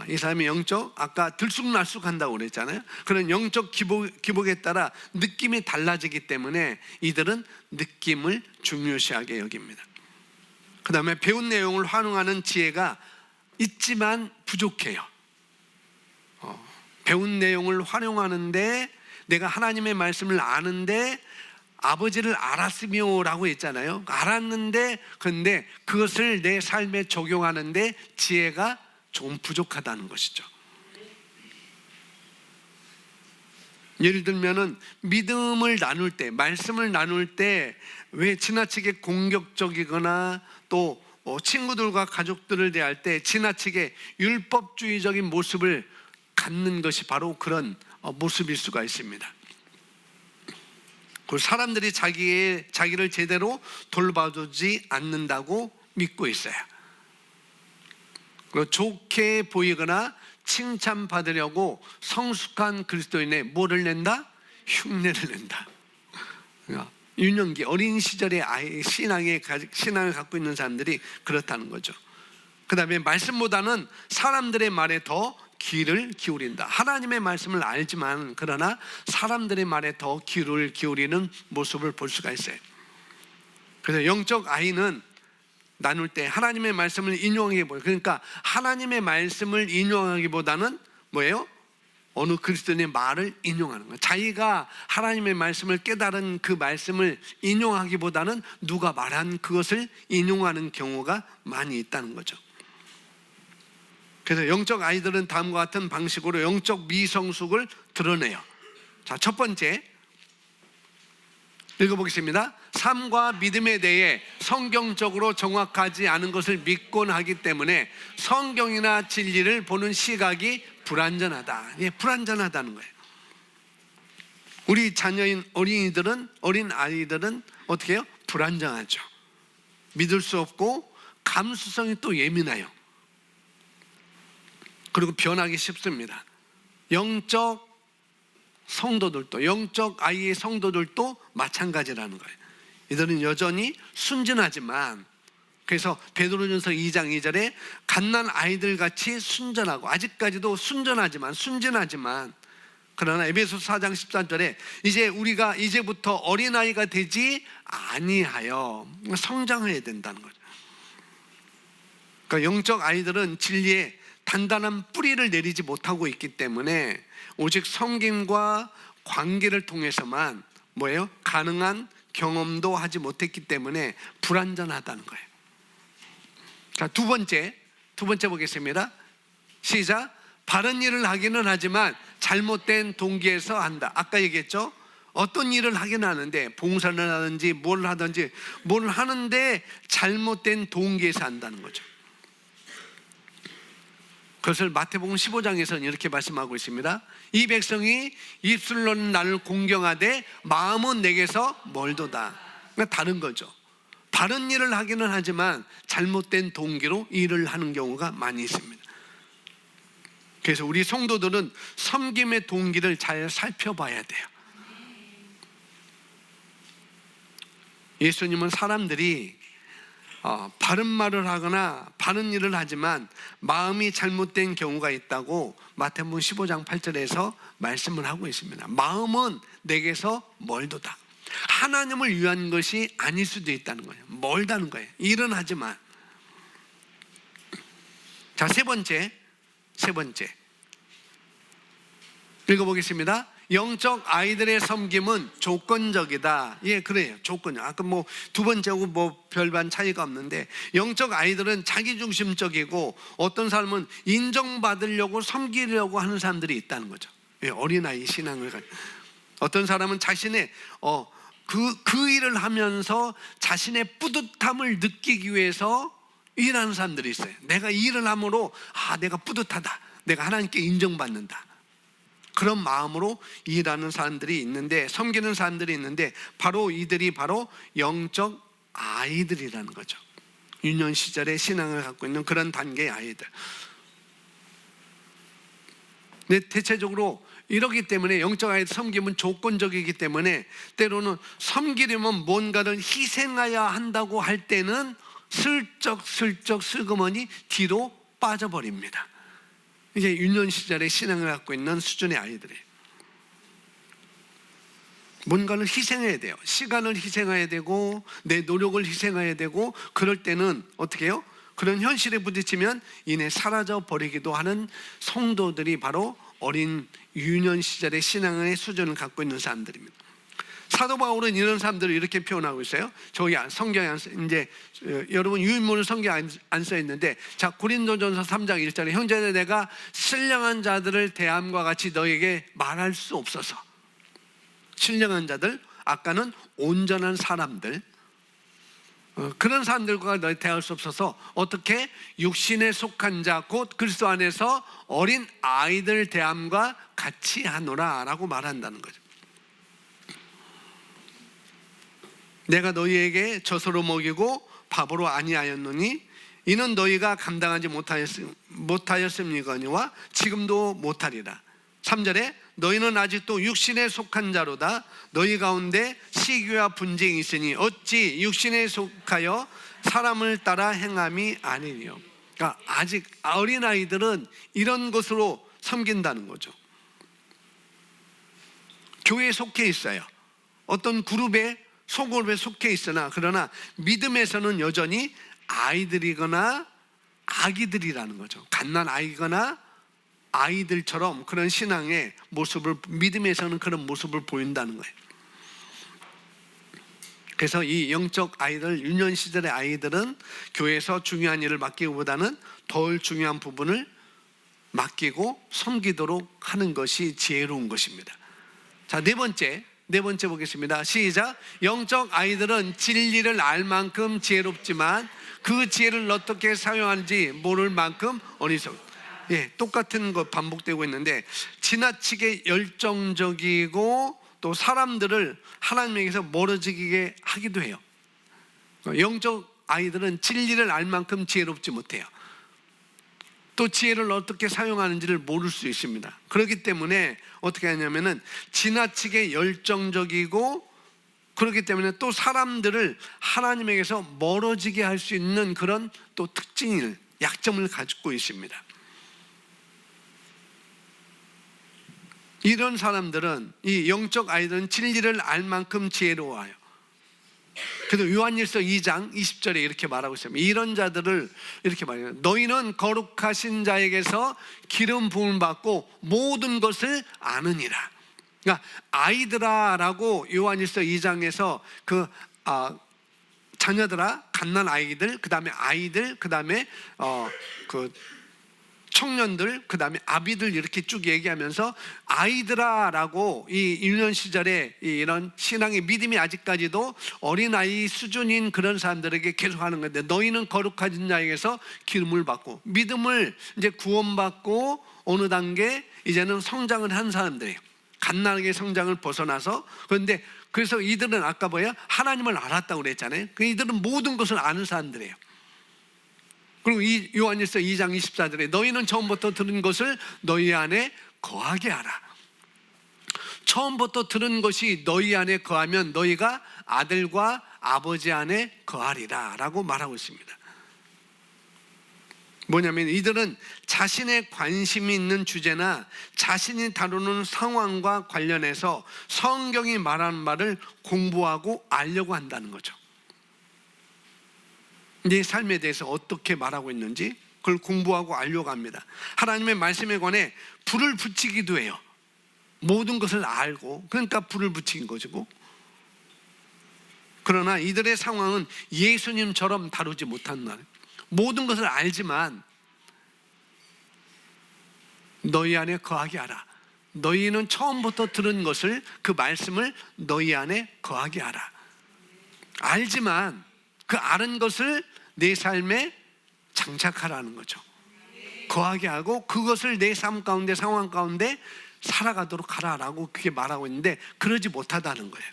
이 사람이 아까 들쑥날쑥 한다고 그랬잖아요. 그런 영적 기복에 따라 느낌이 달라지기 때문에 이들은 느낌을 중요시하게 여깁니다. 그 다음에 배운 내용을 활용하는 지혜가 있지만 부족해요. 배운 내용을 활용하는데 내가 하나님의 말씀을 아는데 아버지를 알았으며 라고 했잖아요. 알았는데 근데 그것을 내 삶에 적용하는데 지혜가 좀 부족하다는 것이죠. 예를 들면은 믿음을 나눌 때, 말씀을 나눌 때 왜 지나치게 공격적이거나 또 친구들과 가족들을 대할 때 지나치게 율법주의적인 모습을 갖는 것이 바로 그런 모습일 수가 있습니다. 그 사람들이 자기를 제대로 돌봐주지 않는다고 믿고 있어요. 좋게 보이거나 칭찬받으려고 성숙한 그리스도인의 뭐를 낸다? 흉내를 낸다. 유년기 어린 시절의 신앙을 갖고 있는 사람들이 그렇다는 거죠. 그 다음에 말씀보다는 사람들의 말에 더 귀를 기울인다. 하나님의 말씀을 알지만 그러나 사람들의 말에 더 귀를 기울이는 모습을 볼 수가 있어요. 그래서 영적 아이는 나눌 때 하나님의 말씀을 인용하기보다, 그러니까 하나님의 말씀을 인용하기보다는 뭐예요? 어느 그리스도인의 말을 인용하는 거예요. 자기가 하나님의 말씀을 깨달은 그 말씀을 인용하기보다는 누가 말한 그것을 인용하는 경우가 많이 있다는 거죠. 그래서 영적 아이들은 다음과 같은 방식으로 영적 미성숙을 드러내요. 자, 첫 번째 읽어보겠습니다. 삶과 믿음에 대해 성경적으로 정확하지 않은 것을 믿곤 하기 때문에 성경이나 진리를 보는 시각이 불완전하다. 불완전하다는 거예요. 우리 자녀인 어린 아이들은 어떻게 해요? 불완전하죠. 믿을 수 없고 감수성이 또 예민해요. 그리고 변하기 쉽습니다. 영적 성도들도, 영적 아이의 성도들도 마찬가지라는 거예요. 이들은 여전히 순진하지만, 그래서 베드로전서 2장 2절에 갓난 아이들 같이 순전하고, 아직까지도 순진하지만 그러나 에베소서 4장 14절에 이제 우리가 이제부터 어린아이가 되지 아니하여 성장해야 된다는 거죠. 그러니까 영적 아이들은 진리에 단단한 뿌리를 내리지 못하고 있기 때문에 오직 섬김과 관계를 통해서만 뭐예요? 가능한 경험도 하지 못했기 때문에 불완전하다는 거예요. 자, 두 번째 보겠습니다. 시작. 바른 일을 하기는 하지만 잘못된 동기에서 한다. 아까 얘기했죠? 어떤 일을 하긴 하는데, 봉사를 하든지 뭘 하는데 잘못된 동기에서 한다는 거죠. 그것을 마태복음 15장에서는 이렇게 말씀하고 있습니다. 이 백성이 입술로는 나를 공경하되 마음은 내게서 멀도다. 그러니까 다른 거죠. 바른 일을 하기는 하지만 잘못된 동기로 일을 하는 경우가 많이 있습니다. 그래서 우리 성도들은 섬김의 동기를 잘 살펴봐야 돼요. 예수님은 사람들이 바른 말을 하거나 바른 일을 하지만 마음이 잘못된 경우가 있다고 마태복음 15장 8절에서 말씀을 하고 있습니다. 마음은 내게서 멀도다. 하나님을 위한 것이 아닐 수도 있다는 거예요. 멀다는 거예요. 일은 하지만. 자, 세 번째 읽어보겠습니다. 영적 아이들의 섬김은 조건적이다. 예, 그래요. 조건이요. 아까 두 번째하고 별반 차이가 없는데, 영적 아이들은 자기중심적이고 어떤 사람은 인정받으려고 섬기려고 하는 사람들이 있다는 거죠. 예, 어린아이 신앙을 가지고. 어떤 사람은 자신의 그 일을 하면서 자신의 뿌듯함을 느끼기 위해서 일하는 사람들이 있어요. 내가 이 일을 함으로 내가 뿌듯하다. 내가 하나님께 인정받는다. 그런 마음으로 일하는 사람들이 있는데, 섬기는 사람들이 있는데, 바로 이들이 바로 영적 아이들이라는 거죠. 유년 시절에 신앙을 갖고 있는 그런 단계의 아이들. 근데 대체적으로 이러기 때문에 영적 아이들 섬김은 조건적이기 때문에 때로는 섬기려면 뭔가를 희생해야 한다고 할 때는 슬쩍 슬그머니 뒤로 빠져버립니다. 이게 유년 시절에 신앙을 갖고 있는 수준의 아이들이에요. 뭔가를 희생해야 돼요. 시간을 희생해야 되고 내 노력을 희생해야 되고, 그럴 때는 어떻게 해요? 그런 현실에 부딪히면 이내 사라져 버리기도 하는 성도들이 바로 어린 유년 시절의 신앙의 수준을 갖고 있는 사람들입니다. 사도 바울은 이런 사람들을 이렇게 표현하고 있어요. 저기 성경에 이제 여러분 유인물은 성경에 안 써 있는데, 자, 고린도전서 3장 1절에 형제들, 내가 신령한 자들을 대함과 같이 너에게 말할 수 없어서. 신령한 자들, 아까는 온전한 사람들, 그런 사람들과 너희 대할 수 없어서 어떻게 육신에 속한 자 곧 그리스도 안에서 어린 아이들 대함과 같이 하노라 라고 말한다는 거죠. 내가 너희에게 젖으로 먹이고 밥으로 아니하였노니 이는 너희가 감당하지 못하였음이거니와 지금도 못하리라. 3절에 너희는 아직도 육신에 속한 자로다. 너희 가운데 시기와 분쟁이 있으니 어찌 육신에 속하여 사람을 따라 행함이 아니니요. 그러니까 아직 어린아이들은 이런 것으로 섬긴다는 거죠. 교회에 속해 있어요. 어떤 그룹에 소그룹에 속해 있으나, 그러나 믿음에서는 여전히 아이들이거나 아기들이라는 거죠. 갓난 아이거나 아이들처럼 그런 신앙의 모습을, 믿음에서는 그런 모습을 보인다는 거예요. 그래서 이 영적 아이들, 유년 시절의 아이들은 교회에서 중요한 일을 맡기기보다는 덜 중요한 부분을 맡기고 섬기도록 하는 것이 지혜로운 것입니다. 자, 네 번째 보겠습니다. 시작. 영적 아이들은 진리를 알 만큼 지혜롭지만 그 지혜를 어떻게 사용하는지 모를 만큼 어리석다. 예, 똑같은 것 반복되고 있는데, 지나치게 열정적이고 또 사람들을 하나님에게서 멀어지게 하기도 해요. 영적 아이들은 진리를 알 만큼 지혜롭지 못해요. 또 지혜를 어떻게 사용하는지를 모를 수 있습니다. 그렇기 때문에 어떻게 하냐면은 지나치게 열정적이고, 그렇기 때문에 또 사람들을 하나님에게서 멀어지게 할 수 있는 그런 또 특징을, 약점을 가지고 있습니다. 이런 사람들은, 이 영적 아이들은 진리를 알 만큼 지혜로워요. 그래서 요한일서 2장 20절에 이렇게 말하고 있습니다. 이런 자들을 이렇게 말해요. 너희는 거룩하신 자에게서 기름 부음을 받고 모든 것을 아느니라. 그러니까 아이들아 라고 요한일서 2장에서 자녀들아, 갓난 아이들, 그 다음에 아이들, 그 다음에 청년들, 그 다음에 아비들 이렇게 쭉 얘기하면서 아이들아 라고 이 유년 시절에 이런 신앙의 믿음이 아직까지도 어린아이 수준인 그런 사람들에게 계속 하는 건데, 너희는 거룩하신 자에게서 기름을 받고, 믿음을 이제 구원받고 어느 단계 이제는 성장을 한 사람들이에요. 갓난하게 성장을 벗어나서. 그런데 그래서 이들은 아까 뭐야? 하나님을 알았다고 그랬잖아요. 이들은 모든 것을 아는 사람들이에요. 그리고 이 요한일서 2장 24절에 너희는 처음부터 들은 것을 너희 안에 거하게 하라. 처음부터 들은 것이 너희 안에 거하면 너희가 아들과 아버지 안에 거하리라 라고 말하고 있습니다. 뭐냐면 이들은 자신의 관심이 있는 주제나 자신이 다루는 상황과 관련해서 성경이 말하는 말을 공부하고 알려고 한다는 거죠. 네 삶에 대해서 어떻게 말하고 있는지 그걸 공부하고 알려고 합니다. 하나님의 말씀에 관해 불을 붙이기도 해요. 모든 것을 알고, 그러니까 불을 붙인 것이고. 그러나 이들의 상황은 예수님처럼 다루지 못한다는, 모든 것을 알지만 너희 안에 거하게 하라. 너희는 처음부터 들은 것을, 그 말씀을 너희 안에 거하게 하라. 알지만 그 아는 것을 내 삶에 장착하라는 거죠. 거하게 하고 그것을 내 삶 가운데, 상황 가운데 살아가도록 하라라고 그렇게 말하고 있는데, 그러지 못하다는 거예요.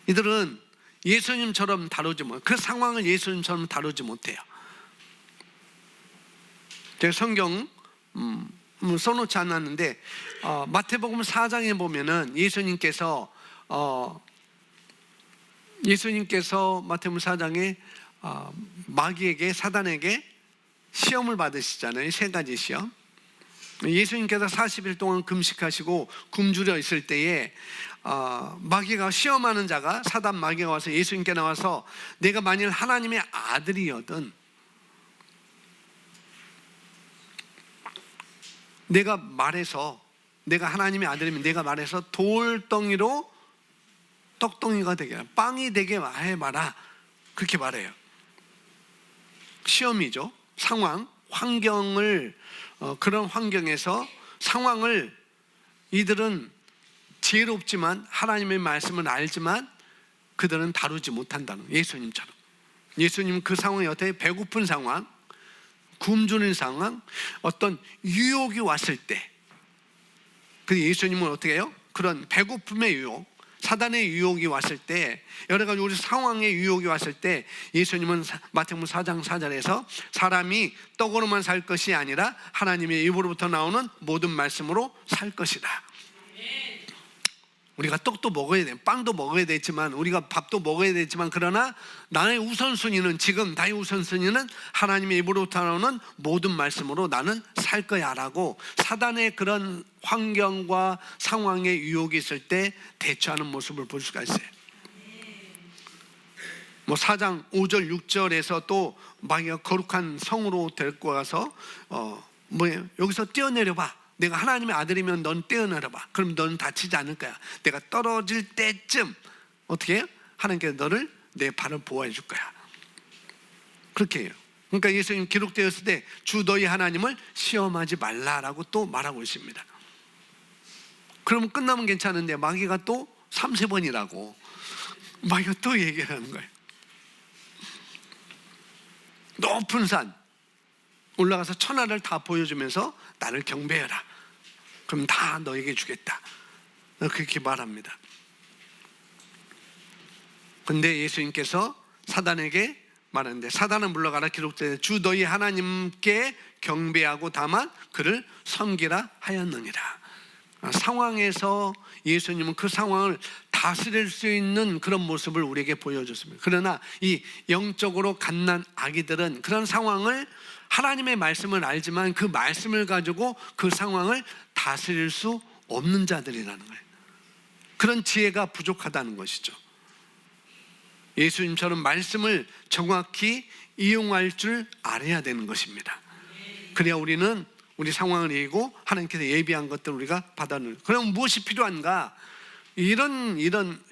이들은 예수님처럼 다루지 못, 그 상황을 예수님처럼 다루지 못해요. 제가 성경 써놓지 않았는데 마태복음 4장에 보면은 예수님께서 마태복음 4장에 마귀에게, 사단에게 시험을 받으시잖아요. 3가지 시험. 예수님께서 40일 동안 금식하시고 굶주려 있을 때에 마귀가, 시험하는 자가, 사단 마귀가 와서 예수님께 나와서 내가 만일 하나님의 아들이거든 내가 하나님의 아들이면 내가 말해서 돌덩이로 떡덩이가 되게, 빵이 되게 해봐라, 그렇게 말해요. 시험이죠. 상황, 환경을, 그런 환경에서 상황을, 이들은 지혜롭지만 하나님의 말씀을 알지만 그들은 다루지 못한다는, 예수님처럼. 예수님은 그 상황이 어떻게, 배고픈 상황, 굶주린 상황, 어떤 유혹이 왔을 때, 그 예수님은 어떻게 해요? 그런 배고픔의 유혹, 사단의 유혹이 왔을 때, 여러 가지 우리 상황의 유혹이 왔을 때 예수님은 마태복음 4장 4절에서 사람이 떡으로만 살 것이 아니라 하나님의 입으로부터 나오는 모든 말씀으로 살 것이다. 우리가 떡도 먹어야 돼, 빵도 먹어야 되지만, 우리가 밥도 먹어야 되지만, 그러나 나의 우선순위는, 지금 나의 우선순위는 하나님의 입으로부터 나오는 모든 말씀으로 나는 살 거야 라고, 사단의 그런 환경과 상황의 유혹이 있을 때 대처하는 모습을 볼 수가 있어요. 4장 5절 6절에서 또 마귀가 거룩한 성으로 데리고 가서 여기서 뛰어내려봐, 내가 하나님의 아들이면 넌 뛰어내려봐, 그럼 너는 다치지 않을 거야, 내가 떨어질 때쯤 어떻게 해요? 하나님께서 너를, 내 발을 보호해 줄 거야, 그렇게 해요. 그러니까 예수님 기록되었을 때 주 너희 하나님을 시험하지 말라라고 또 말하고 있습니다. 그러면 끝나면 괜찮은데 마귀가 또 30번이라고 마귀가 또 얘기를 하는 거예요. 높은 산 올라가서 천하를 다 보여주면서 나를 경배해라, 그럼 다 너에게 주겠다, 그렇게 말합니다. 근데 예수님께서 사단에게 말하는데, 사단은 물러가라, 기록되어 주 너희 하나님께 경배하고 다만 그를 섬기라 하였느니라. 상황에서 예수님은 그 상황을 다스릴 수 있는 그런 모습을 우리에게 보여줬습니다. 그러나 이 영적으로 갓난 아기들은 그런 상황을, 하나님의 말씀을 알지만 그 말씀을 가지고 그 상황을 다스릴 수 없는 자들이라는 거예요. 그런 지혜가 부족하다는 것이죠. 예수님처럼 말씀을 정확히 이용할 줄 알아야 되는 것입니다. 그래야 우리는 우리 상황을 이기고 하나님께서 예비한 것들을 우리가 받아는. 그럼 무엇이 필요한가? 이런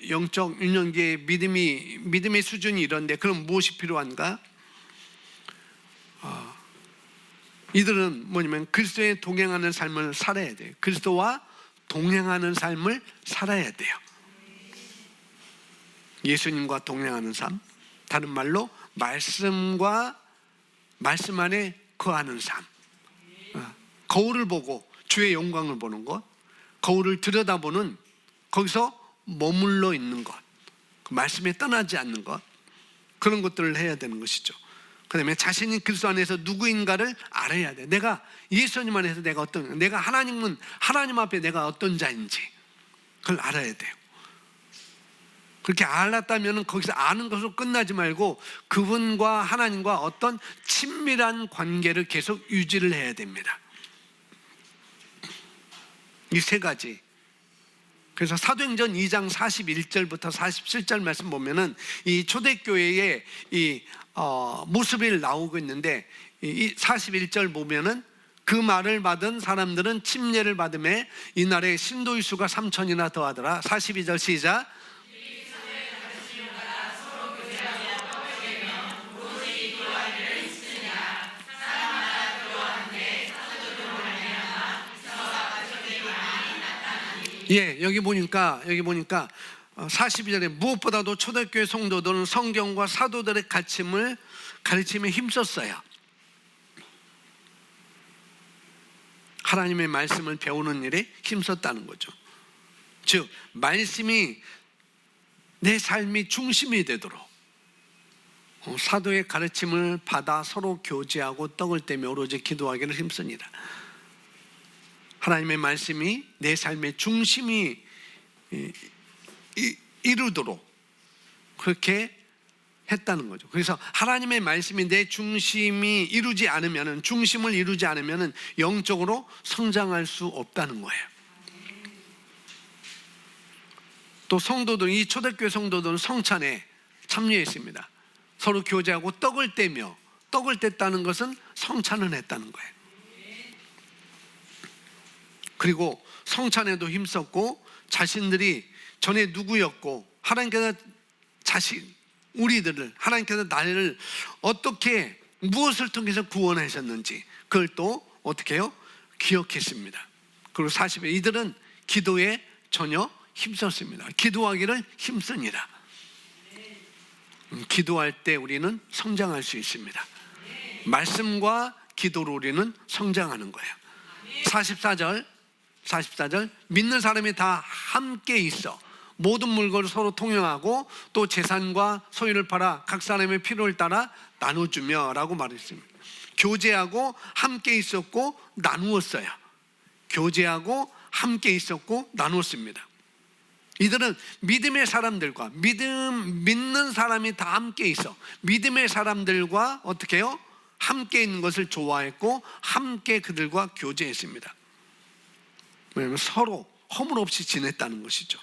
영적 유년기의 믿음의 수준이 이런데, 그럼 무엇이 필요한가? 이들은 뭐냐면 그리스도에 동행하는 삶을 살아야 돼요. 그리스도와 동행하는 삶을 살아야 돼요. 예수님과 동행하는 삶, 다른 말로 말씀 안에 거하는 삶. 거울을 보고 주의 영광을 보는 것, 거울을 들여다보는, 거기서 머물러 있는 것, 그 말씀에 떠나지 않는 것, 그런 것들을 해야 되는 것이죠. 그 다음에 자신이 그리스도 안에서 누구인가를 알아야 돼. 내가 예수님 안에서 내가 하나님 앞에 내가 어떤 자인지 그걸 알아야 돼요. 그렇게 알았다면 거기서 아는 것으로 끝나지 말고 그분과 하나님과 어떤 친밀한 관계를 계속 유지를 해야 됩니다. 이 3가지. 그래서 사도행전 2장 41절부터 47절 말씀 보면은 이 초대교회의 이 모습이 나오고 있는데, 이 41절 보면은 그 말을 받은 사람들은 침례를 받음에 이날에 신도의 수가 3,000이나 더하더라. 42절 시작. 여기 보니까 42절에 무엇보다도 초대교회 성도들은 성경과 사도들의 가르침에 힘썼어요. 하나님의 말씀을 배우는 일에 힘썼다는 거죠. 즉 말씀이 내 삶이 중심이 되도록 사도의 가르침을 받아 서로 교제하고 떡을 떼며 오로지 기도하기를 힘씁니다. 하나님의 말씀이 내 삶의 중심이 이루도록 그렇게 했다는 거죠. 그래서 하나님의 말씀이 내 중심이 이루지 않으면, 중심을 이루지 않으면 영적으로 성장할 수 없다는 거예요. 또 성도들, 이 초대교회 성도들은 성찬에 참여했습니다. 서로 교제하고 떡을 떼며, 떡을 뗐다는 것은 성찬을 했다는 거예요. 그리고 성찬에도 힘썼고 자신들이 전에 누구였고 하나님께서 우리들을, 하나님께서 나를 어떻게 무엇을 통해서 구원하셨는지 그걸 또 어떻게 해요? 기억했습니다. 그리고 40에 이들은 기도에 전혀 힘썼습니다. 기도하기를 힘쓰니라. 기도할 때 우리는 성장할 수 있습니다. 말씀과 기도로 우리는 성장하는 거예요. 44절 믿는 사람이 다 함께 있어 모든 물건을 서로 통용하고 또 재산과 소유를 팔아 각 사람의 필요를 따라 나눠주며 라고 말했습니다. 교제하고 함께 있었고 나누었어요. 교제하고 함께 있었고 나누었습니다. 이들은 믿음의 사람들과 믿는 사람이 다 함께 있어 믿음의 사람들과 어떻게 해요? 함께 있는 것을 좋아했고 함께 그들과 교제했습니다. 왜냐하면 서로 허물 없이 지냈다는 것이죠.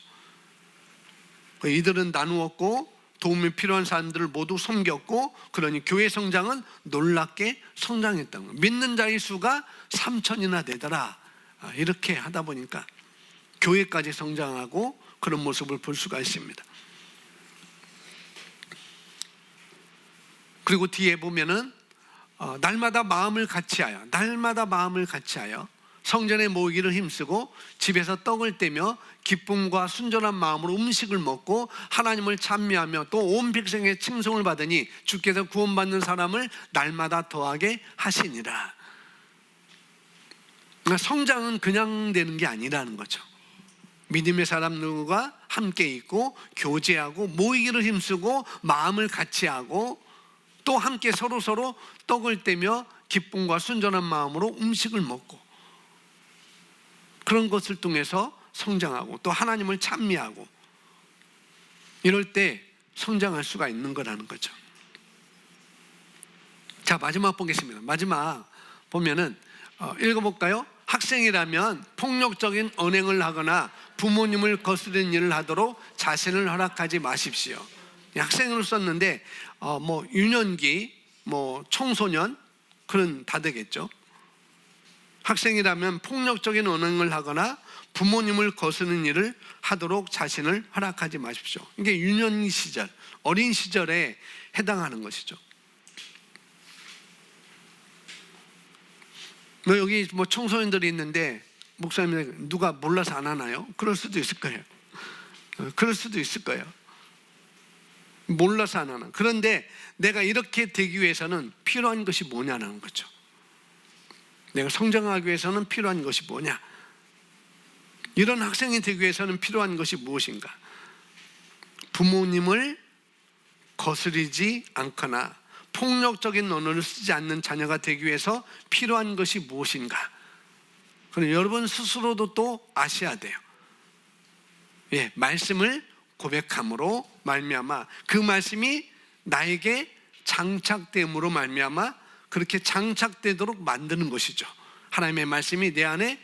이들은 나누었고 도움이 필요한 사람들을 모두 섬겼고, 그러니 교회 성장은 놀랍게 성장했다는 거예요. 믿는 자의 수가 3,000이나 되더라. 이렇게 하다 보니까 교회까지 성장하고 그런 모습을 볼 수가 있습니다. 그리고 뒤에 보면은 날마다 마음을 같이하여 성전에 모이기를 힘쓰고 집에서 떡을 떼며 기쁨과 순전한 마음으로 음식을 먹고 하나님을 찬미하며 또 온 백성의 칭송을 받으니 주께서 구원받는 사람을 날마다 더하게 하시니라. 그러니까 성장은 그냥 되는 게 아니라는 거죠. 믿음의 사람들과 함께 있고 교제하고 모이기를 힘쓰고 마음을 같이하고 또 함께 서로 떡을 떼며 기쁨과 순전한 마음으로 음식을 먹고, 그런 것을 통해서 성장하고 또 하나님을 찬미하고, 이럴 때 성장할 수가 있는 거라는 거죠. 자, 마지막 보겠습니다. 마지막 보면은 읽어볼까요? 학생이라면 폭력적인 언행을 하거나 부모님을 거스르는 일을 하도록 자신을 허락하지 마십시오. 학생으로 썼는데 유년기, 청소년 그런 다 되겠죠. 학생이라면 폭력적인 언행을 하거나 부모님을 거스르는 일을 하도록 자신을 허락하지 마십시오. 이게 유년 시절, 어린 시절에 해당하는 것이죠. 여기 청소년들이 있는데 목사님 누가 몰라서 안 하나요? 그럴 수도 있을 거예요. 몰라서 안 하나. 그런데 내가 이렇게 되기 위해서는 필요한 것이 뭐냐는 거죠. 내가 성장하기 위해서는 필요한 것이 뭐냐? 이런 학생이 되기 위해서는 필요한 것이 무엇인가? 부모님을 거스르지 않거나 폭력적인 언어를 쓰지 않는 자녀가 되기 위해서 필요한 것이 무엇인가? 그럼 여러분 스스로도 또 아셔야 돼요. 말씀을 고백함으로 말미암아 그 말씀이 나에게 장착됨으로 말미암아 그렇게 장착되도록 만드는 것이죠. 하나님의 말씀이 내 안에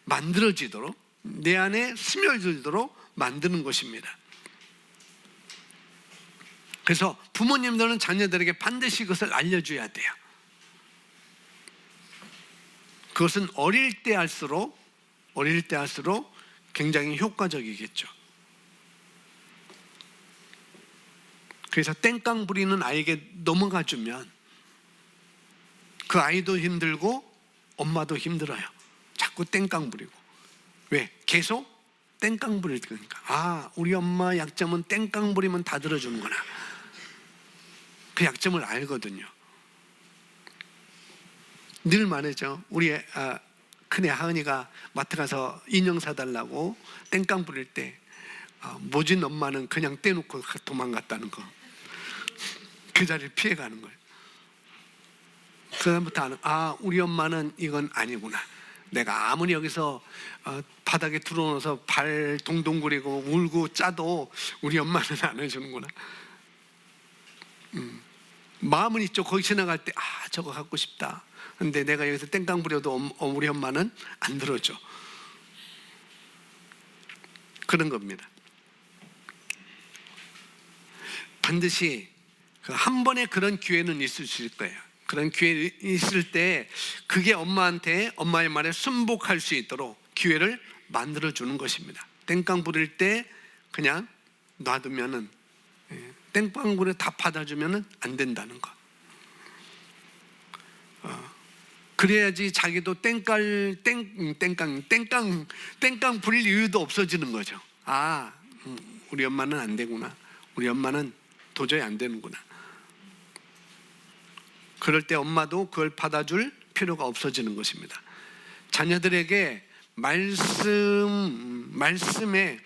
만들어지도록, 내 안에 스며들도록 만드는 것입니다. 그래서 부모님들은 자녀들에게 반드시 그것을 알려줘야 돼요. 그것은 어릴 때 할수록 굉장히 효과적이겠죠. 그래서 땡깡 부리는 아이에게 넘어가 주면 그 아이도 힘들고 엄마도 힘들어요. 자꾸 땡깡 부리고. 왜? 계속 땡깡 부릴 거니까. 우리 엄마 약점은 땡깡 부리면 다 들어주는구나. 그 약점을 알거든요. 늘 말하죠. 우리 큰애 하은이가 마트 가서 인형 사달라고 땡깡 부릴 때 모진 엄마는 그냥 떼놓고 도망갔다는 거. 그 자리를 피해가는 거예요. 그다음부터 우리 엄마는 이건 아니구나. 내가 아무리 여기서 바닥에 들어오면서 발 동동거리고 울고 짜도 우리 엄마는 안 해주는구나. 마음은 있죠. 거기 지나갈 때 저거 갖고 싶다. 근데 내가 여기서 땡깡 부려도 우리 엄마는 안 들어줘. 그런 겁니다. 반드시 한 번에 그런 기회는 있을 거예요. 그런 기회 있을 때 그게 엄마의 말에 순복할 수 있도록 기회를 만들어 주는 것입니다. 땡깡 부릴 때 그냥 놔두면은, 땡깡 부려 다 받아주면은 안 된다는 거. 그래야지 자기도 땡깡 부릴 이유도 없어지는 거죠. 우리 엄마는 안 되구나. 우리 엄마는 도저히 안 되는구나. 그럴 때 엄마도 그걸 받아줄 필요가 없어지는 것입니다. 자녀들에게 말씀에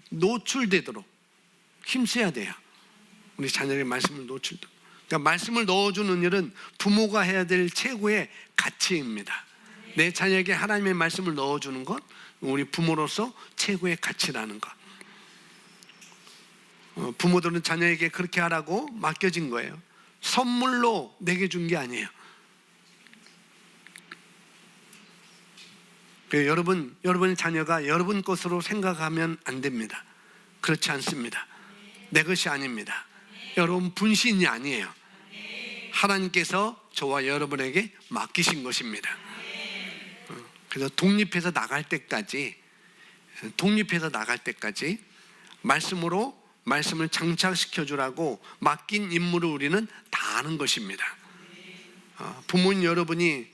노출되도록 힘써야 돼요. 우리 자녀에게 말씀을 그러니까 말씀을 넣어주는 일은 부모가 해야 될 최고의 가치입니다. 내 자녀에게 하나님의 말씀을 넣어주는 것, 우리 부모로서 최고의 가치라는 것. 부모들은 자녀에게 그렇게 하라고 맡겨진 거예요. 선물로 내게 준 게 아니에요. 여러분의 자녀가 여러분 것으로 생각하면 안 됩니다. 그렇지 않습니다. 내 것이 아닙니다. 여러분 분신이 아니에요. 하나님께서 저와 여러분에게 맡기신 것입니다. 그래서 독립해서 나갈 때까지 말씀을 장착시켜 주라고 맡긴 임무를 우리는 다 하는 것입니다. 부모님 여러분이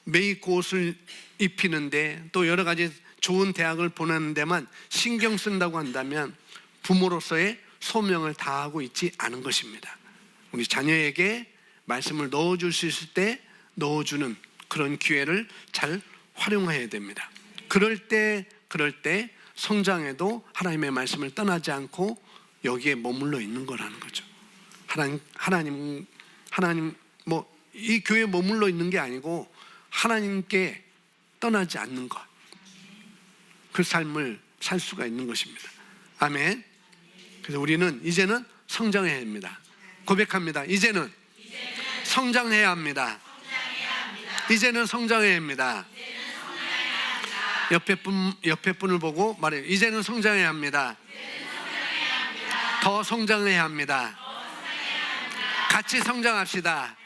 메이크 옷을 입히는데 또 여러 가지 좋은 대학을 보내는 데만 신경 쓴다고 한다면 부모로서의 소명을 다하고 있지 않은 것입니다. 우리 자녀에게 말씀을 넣어줄 수 있을 때 넣어주는 그런 기회를 잘 활용해야 됩니다. 그럴 때 성장해도 하나님의 말씀을 떠나지 않고 여기에 머물러 있는 거라는 거죠. 하나님 이 교회에 머물러 있는 게 아니고 하나님께 떠나지 않는 것, 그 삶을 살 수가 있는 것입니다. 아멘. 그래서 우리는 이제는 성장해야 합니다. 고백합니다. 이제는 성장해야 합니다. 이제는 성장해야 합니다. 옆에 분을 보고 말해요. 이제는 성장해야 합니다. 더 성장해야 합니다. 같이 성장합시다.